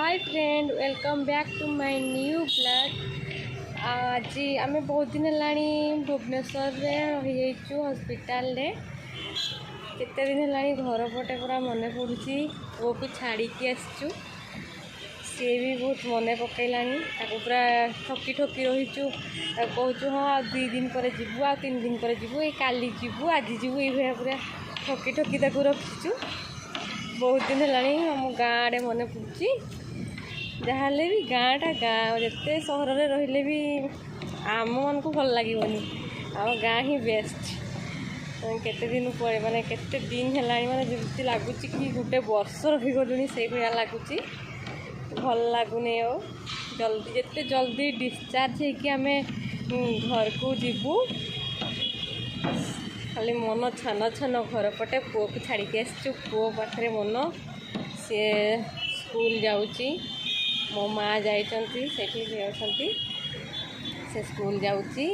Hi friend welcome back to my new blog. आज आम बहुत दिन है भुवनेश्वर रही हॉस्पिटल रे केते दिन है घर पटे पूरा मन पड़ुची वो को छाड़ी आसचु सी भी बहुत मन पकईलानी पूरा ठकी ठकी रहीचु कहूँ हाँ 2 दिन पर जीवु आ 3 दिन पर जीवु काली जीवु आज जीवु ये पूरा ठकी ठकी रखीचु। बहुत दिन है आम गाँ आड़े मन पड़ुची जहाँ भी गाँटा गाँ जिते सहर में रहिले भी आम मन को भल लगे आम गाँ ही बेस्ट। केते दिन पर माने केते दिन है माने जमी लगुच कि गोटे वर्ष रहीगलुनी से भाया लगुच भल लगुनि आ जल्दी जिते जल्दी डिस्चार्ज होकि आम घर को जीवु खाली मन छन छन घर पटे पुओ को छाड़ी आसचु पुओ पाखे मन सी स्कूल जाऊँगी मो माँ जाइछंती सेठी जाउछंती से स्कूल जाऊँगी।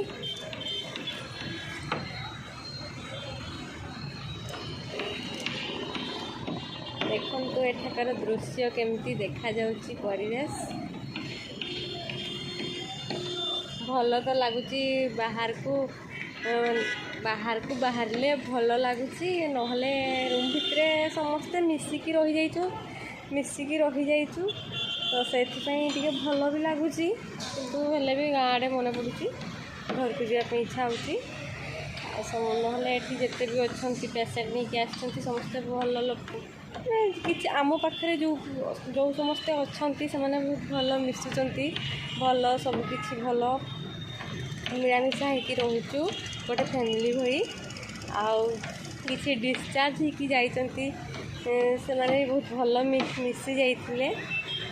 देखंतु एठाकार दृश्य केमती देखा जाउची परिवेश भल तो लगुची बाहर को बाहरले भल लगुच नहले रूम भितर समस्ते मिसिकी रही जाइचु तो से भल भी लगुच किंतु हेले भी गाँ आड़े मन पड़ुची घर को जावाई इच्छा होची नहले ये जिते भी अच्छा पेसेंट नहीं आसछंती समस्ते भल लोक कि आम पाखे जो समस्ते अच्छा से बहुत भल मिशुचंती भल सबकि भल मिलामिशा होकर रोचु गोटे फैमिली भई आउ किसी डिस्चार्ज होकर जाइछंती से माने बहुत भल मिसी जाइथिले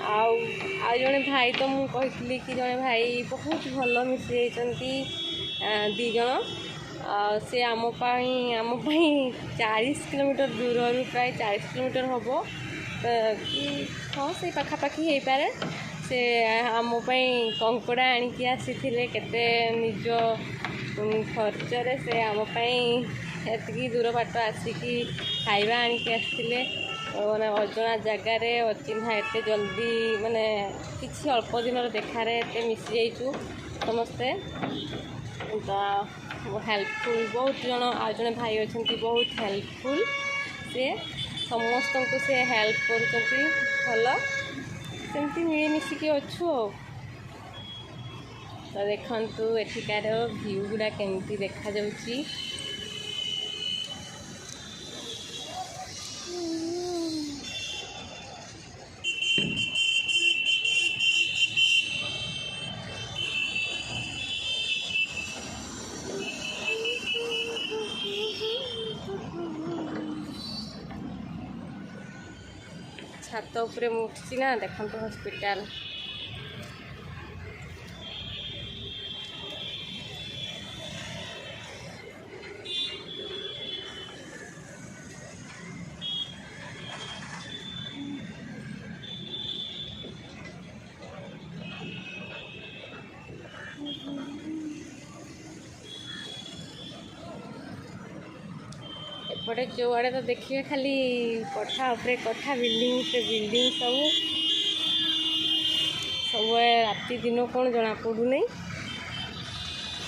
आउ जड़े भाई तो मुझे कही कि जड़े भाई बहुत भल मिसी जाइछंती 2 जन से आम 40 किलोमीटर दूर प्राय 40 किलोमीटर हम कि हाँ से पाखापाखि हो पारे से आम कंकड़ा आणिकी आसी केते निज खर्चरे से आमपाई एतिकी दूर बाट आसिकी खाइबा आणिकी आसते माने अजना जगार अचिन्हा एते जल्दी माने किसी अल्प दिन देखार एते मिसी जाइचु समस्ते तो हेल्पफुल बहुत जन आ जड़े भाई अच्छा बहुत हेल्पफुल से समस्त को से हेल्प कर भल सेमती मिलमिशिकी अच्छु तो देखंतु एठिकार व्यू गुड़ा केमती देखा जाउची छात उपरे उठी ना देखंतु हॉस्पिटल एपटे जो आड़े तो देखिए खाली कठा उपरे कठा बिल्डिंग से बिल्डिंग सब राति दिन कौन जना पड़ूनी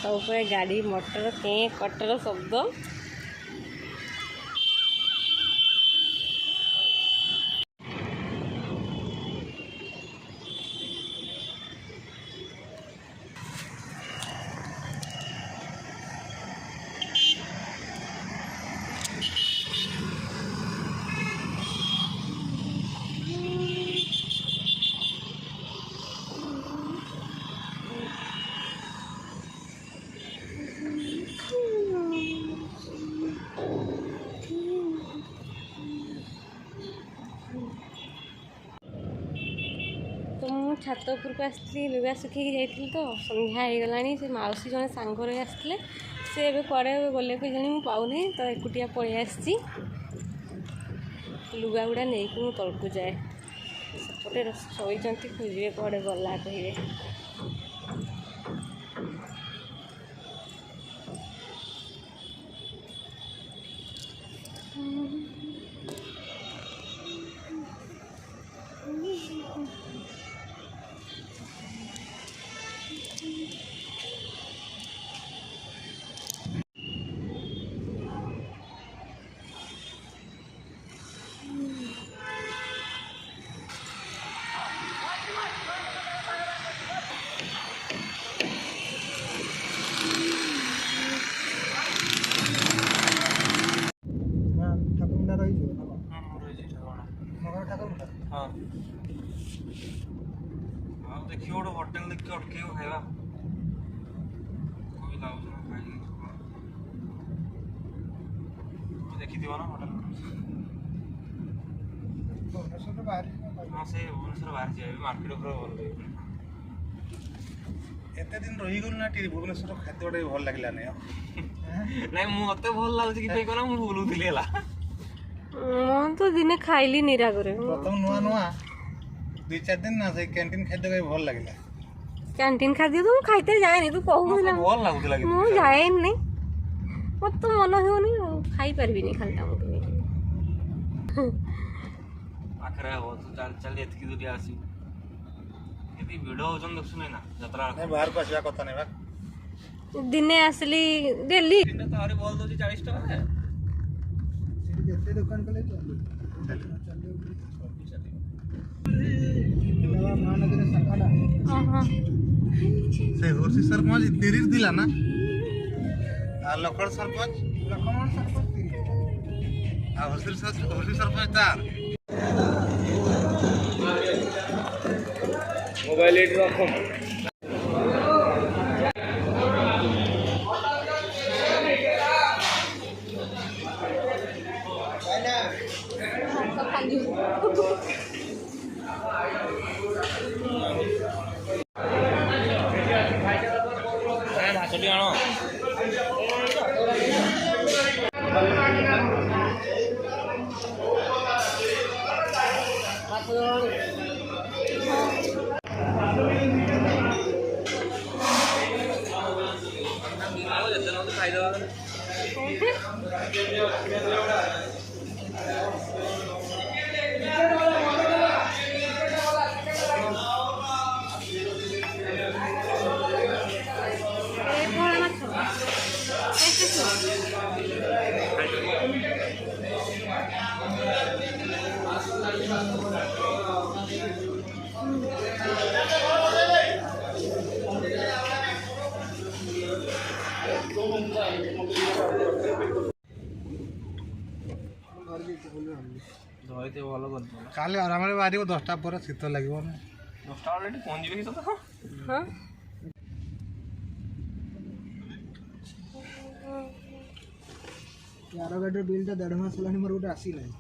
सब गाड़ी मोटर के कटर शब्द छात उपरको आसती लुगा सुखी जाइली तो संध्या हो गलानी से मौसी जड़े सांगर आसते से कड़े गले कि जानी मुझे पाऊनी तो एकुटिया पलि आसी लुगा गुड़ा नहीं कि तलक जाए सेपटे शोचती खोजे कड़े गला कहे हाँ ଆଉ ଦେଖିବ ଗୋଟେ ହୋଟେଲ ଦେଖିକି ଅଟକେଇବ ଖାଇବା କୋଉ ଲାଗୁଛି ନା ଖାଇକି ଦେଖିଥିବ ନା ହୋଟେଲ ଭୁବନେଶ୍ୱରରୁ ବାହାରି ହଁ ସେ ଭୁବନେଶ୍ୱର ବାହାରି ଯିବେ ମାର୍କେଟ ଉପରେ ଭଲ ଲାଗିବ ଏତେ ଦିନ ରହିଗଲୁ ନା ଟିକେ ଭୁବନେଶ୍ୱର ଖାଦ୍ୟଟା ବି ଭଲ ଲାଗିଲାନି ଆଉ ନାଇଁ ମତେ ଭଲ ଲାଗୁଛି କି ପାଇଁ କହ ମୁଁ ବୁଲୁଥିଲି ହେଲା ମୁଁ ତ ଦିନେ ଖାଇଲିନି ରାଗରେ। ପ୍ରଥମ ନୂଆ ନୂଆ 2-4 ଦିନ ନା ସେଇ କ୍ୟାଣ୍ଟିନ୍ ଖାଦ୍ୟ ବି ଭଲ ଲାଗିଲା କ୍ୟାଣ୍ଟିନ୍ ଖାଦ୍ୟ ତ ମୁଁ ଖାଇତେ ଯାଏନି ତୁ କହୁଥିଲ ଭଲ ଲାଗୁଥିଲା ମୁଁ ଯାଏନି ମତେ ତ ମନ ହେଉନି ଆଉ ଖାଇପାରିବିନି ଖାଲିଟା ମୁଁ ପାଖରେ ହବ ତୁ ଚାଲି ଚାଲି ଏତିକି ଦୂରିଆ ଆସିବୁ କେତେ ଭିଡ଼ ହଉଛନ୍ତି ଦେଖୁଛୁ ନା ଯାତ୍ରା ବାହାରକୁ ଆସିବା କଥା ନାହିଁ ବା ଦିନେ ଆସିଲି ଡେଲି ତ ଆହୁରି ଭଲ ଦଉଛି 40 ଟଙ୍କା ଯେତେ ଦୋକାନ କଲେ ସେ ହୁର୍ସି ସରପଞ୍ଚ 30 ଥିଲା ନା আর লখড় সরপঞ্চ লখমণ সরপঞ্চ আর হুর্সি সরপঞ্চ তার মোবাইল এটি রকম ମାଛଟି ଆଣ ଖାଇଦେବା ଧରିଥିବ ଭଲ କରିଥିବ କାଲି ଆରାମରେ ବାହାରିବ 10ଟା ପରେ ଶୀତ ଲାଗିବ ନା 10ଟା ବେଳେ ଏଠି ପହଞ୍ଚିବେ କି ସତ ହଁ ଆର ଗାଡ଼ିର ବିଲ୍ଟା 1.5 ମାସ ହେଲାଣି ମୋର ଗୋଟେ ଆସିଲାଣି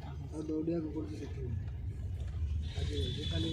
ଆଉ ଦୌଡ଼ିବାକୁ ପଡ଼ୁଛି ସେଥିପାଇଁ ଆଜି କାଲି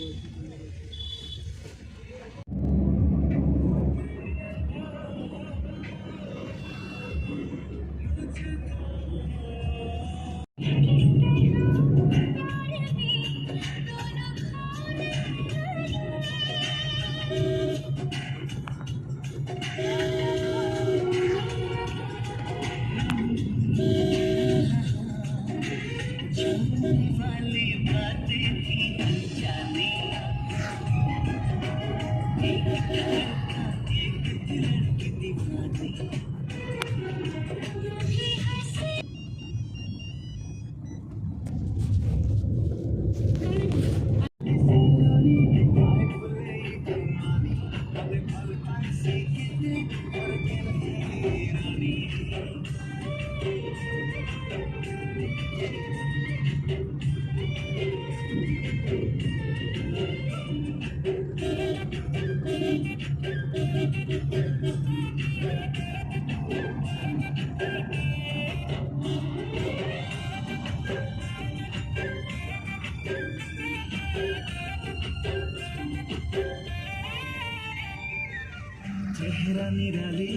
चेहरा निराली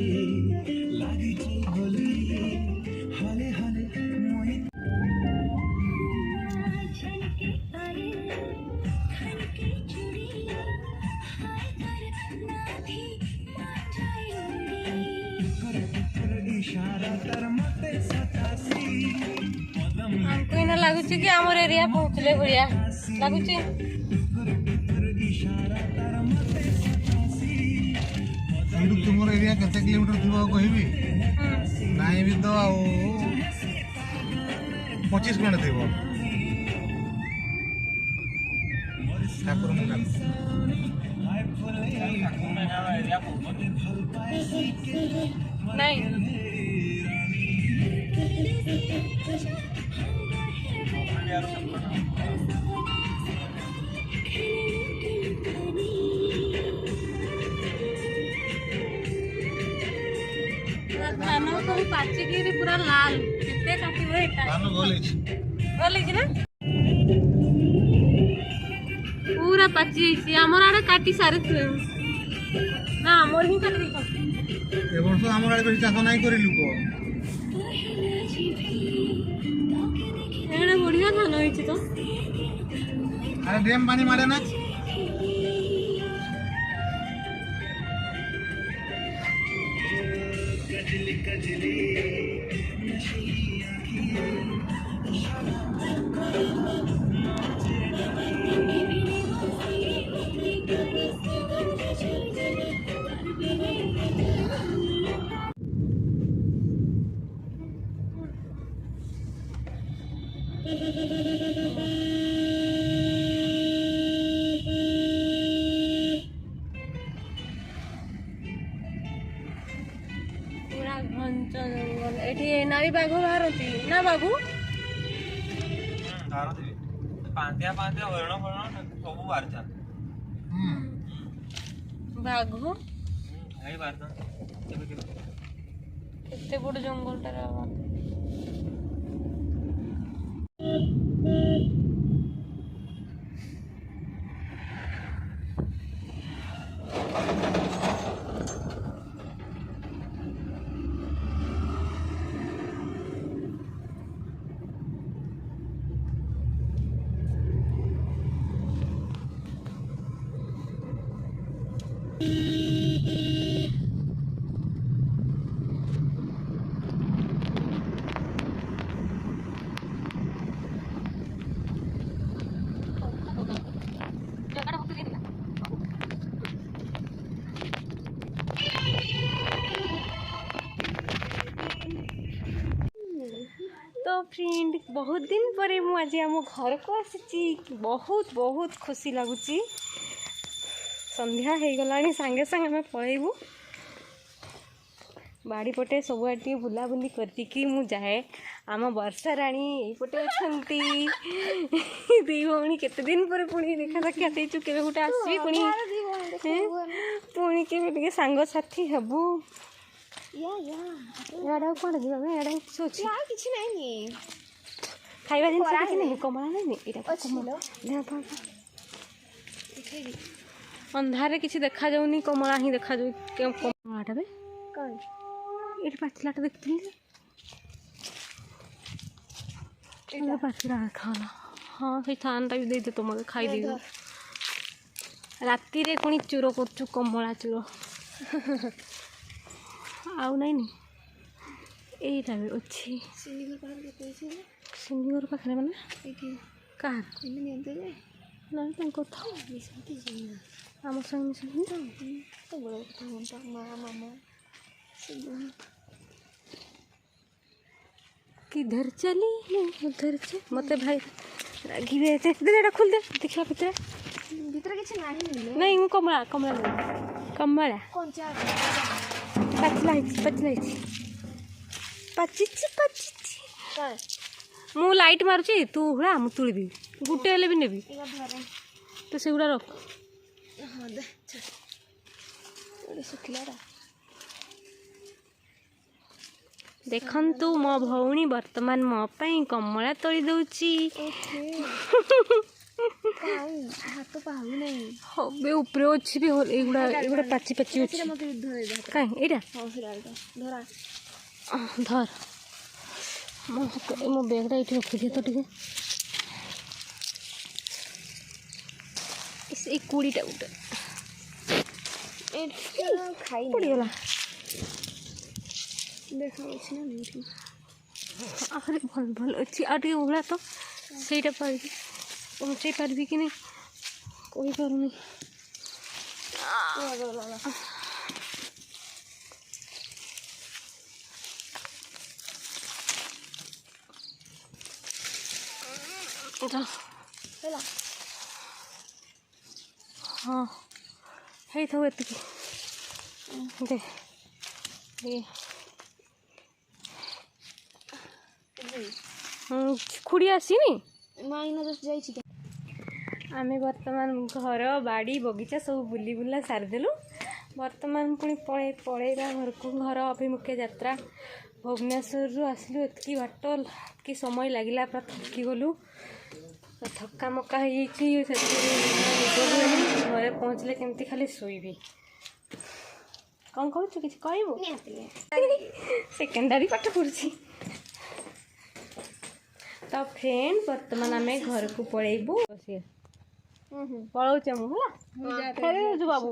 लागी होली हले हले मोहि इशारा तर मते सतासी हमको इना लागुची कि हमर एरिया पहुंचले भरिया लागुची तुमर एरिया केते किलोमीटर थी कहबी नाई भी तो आओ 25 किलोमीटर थी ठाकुर मुंडा नहीं सब पाचिकी पूरा लाल केते काटिबो एका ଧାନ ଗଲେଛି गले कि ना पूरा पाची सी हमर आड़े काटी सारे ना मोर ही काटी देखो ଏ ବର୍ଷ ଆମର ଆଡ଼େ ବେଶୀ ଚାଷ ନାହିଁ କରିଲୁ କହ एड़ा बढ़िया धान होइछि तो ଆରେ ଡ୍ୟାମ୍ ପାଣି ମାରେ ନା पूरा घंच जंगल एठी नारी बाघ बाहरती ना बाबू पांतिया पांतिया हरण हरण सब बारचा बाघ आई बारचा केबे केबे केते बड़ जंगलटा रे तो फ्रेंड बहुत दिन पर मु आज आम घर को आसी बहुत बहुत खुशी लगुच संध्या हो गला सांगे सांगे आम पलैबू बाड़ी पटे सब आटे बुलाबुली करके मु जाए आम वर्षा राणी यपटे अच्छा दी भौणी केते दिन पर पुणी देखा साक्षात के गोटे आसबी पुणी के सांग साथी हेबू याडा कौन जी बाबा याडा सोच यार किछि नाही खाइबा जिन किछि नहीं कमला नहीं एटा कमला ना पापा अंधारे किछि देखा जाउनी कमला ही देखा जाउ के कमलाटा बे कोन एटा पाछलाटा देखथिली एटा पाछला खाना हां से थानटा भी दे दे तुम खाई दे राती रे कोनी चूरो करचु कमला चूरो आउ नहीं नी एटा भी अच्छी सिंगर पर के पैसे सिंगर पाखरे माने एठी कार इन नियंते ले ना तांको था मिसंती जिना आम संग मिशन तो बड़ा कथा होता मामा सिंगर किधर चली नहीं उधर से मते भाई रागी बे दे खोल दे देखा भीतर भीतर किछि नाही नहीं वो कमला कमला कमला कोन चार पचला पचिची काय मु लाइट मारुची तू हुड़ा मु तुली दी गुटे हेले भी नेबी इगा धरे तो सेगुड़ा रख हां दे ओडे सुखलारा देखंतु मो भौणी वर्तमान मो पई कमला तोड़ी दउची ओके काय हाथ पाहु नहीं हबे ऊपर अछि भी एगुड़ा पाची पाची अछि सेरा मते धरे दे काई एटा हां सेरा धरा धर मो बैगटा ये रखी दिए तो टे ए कुड़ीटा गोटे एटा खाई पड़गला देखा अछि ना नहीं आखिर भल भल अच्छी आटे उगला तो सहीटा पारि पहुँचे पारि कि नहीं कोई पारुनी हेला हाँ है तो एत दे दे खुड़ी आसीनी माइना जस्ट जाई छी आमे वर्तमान घर बाड़ी बगीचा सब बुली बुला सारिदेलु वर्तमान पुणी पळेबा घर को घर अभिमुखे यात्रा भुवनेश्वर आसलु एतकी बाट कि समय लगिला पूरा थकी गलु थका मका घरे पहुँचले केमती खाली शोबी कौन कहूँ किसी कहबू सेकेंडारी पाठ पढ़ी तो फ्रेंड बर्तमान आम घर को पलैबू पलाऊे मुझे बाबू